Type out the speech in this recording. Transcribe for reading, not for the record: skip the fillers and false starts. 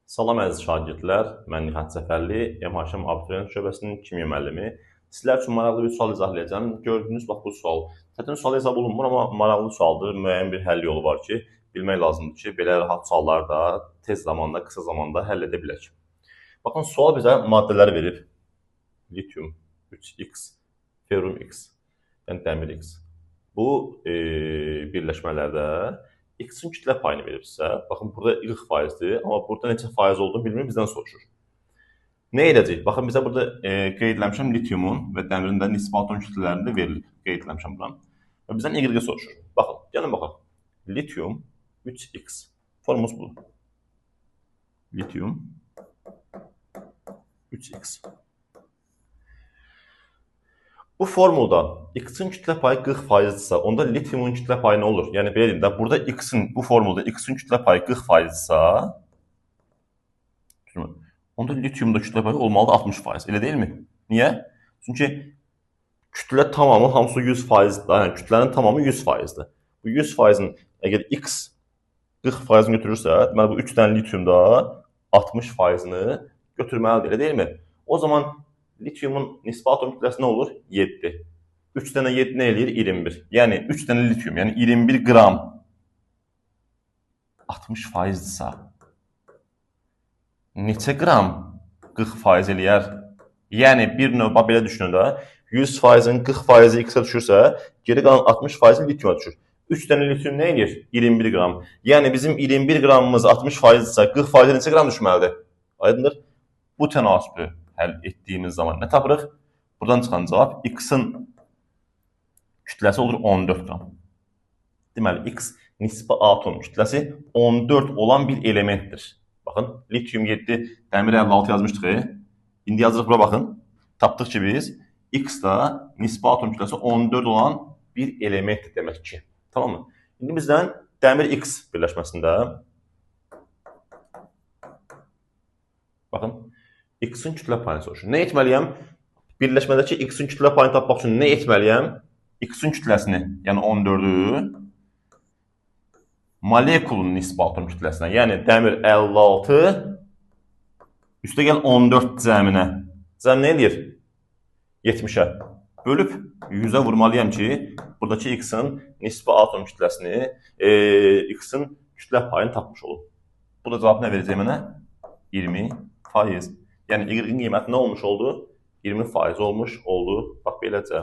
Salam əziz şagirdlər, mən Nihat Zəfərli, MHM Abituriyent şöbəsinin kimya müəllimi. Sizlər üçün maraqlı bir sual izahlayacağım. Gördüyünüz bax bu sual. Çətin sual hesab olunmur, amma maraqlı sualdır. Müəyyən bir həll yolu var ki, bilmək lazımdır ki, belə rahat sualları da tez zamanda, qısa zamanda həll edə bilək. Baxın, sual bizə maddələri verib. Litium 3x, ferrum x, yəni dəmir x. Bu birləşmələrdə x-in kütlə payını veribsə, baxın burada 40%dir, amma burada neçə faiz olduğunu bilmir, bizdən soruşur. Nə edəcək? Baxın, bizə burada qeyd etmişəm litiumun və dəmirin də nisbi atom kütlələrində verilib. Qeyd etmişəm buram. Və bizdən y soruşur. Baxın, gəlin baxaq. Litium 3x. Formumuz budur. Litium 3x. Bu formulda x-in kütlə payı 40%dirsə, onda litiumun kütlə payı nə olur? Yəni belə deyim də, burada bu formulda x-in kütlə payı 40%dirsə, onda litiumda kütlə payı olmalıdır 60%. Elə deyilmi? Niyə? Çünki kütlə tamamı hamısı 100%dir. Yəni kütlənin tamamı 100%dir. Bu 100%-in əgər x 40%-ni götürürsə, deməli bu 3 dənə litiumda 60%-ni götürməlidir. Elə deyilmi? O zaman litiumun nisbi atom kütləsi nə olur? 7. 3 dənə 7 nə eləyir? 21. Yəni 3 dənə litium, yəni 21 qram 60%dirsə, neçə qram 40% eləyər? Yəni bir növ belə düşünün də, 100%-in 40%-i x-ə düşürsə, geri qalan 60%-i litiuma düşür. 3 dənə litium nə eləyir? 21 qram. Yəni bizim 21 qramımız 60%dirsə, 40%-i neçə qram düşməlidir? Aydındır? Bu tənasibi həll etdiyimiz zaman nə tapırıq? Buradan çıxan cavab x-in kütləsi olur 14 qram. Deməli, x nisbi atom kütləsi 14 olan bir elementdir. Baxın, litium 7, dəmir 56 yazmışdıq. İndi yazırıq bura baxın. Tapdıq ki biz, x da nisbi atom kütləsi 14 olan bir elementdir demək ki. Tamam mı? İndi bizdən dəmir x birləşməsində baxın, x-in kütlə payını soruşur. Nə etməliyəm? Birləşmədəki x-in kütlə payını tapmaq üçün nə etməliyəm? X-in kütləsini, yəni 14-ü molekulun nisbi atom kütləsinə, yəni dəmir 56 üstə gəl 14 cəminə. Cəm nə edir? 70-ə. Bölüb 100-ə vurmalıyam ki, buradakı x-in nisbi atom kütləsini, x-in kütlə payını tapmış olum. Bu da cavab nə verəcək mənə? 20%. Yəni y-in qiyməti nə olmuş oldu? 20% olmuş oldu. Bax, beləcə.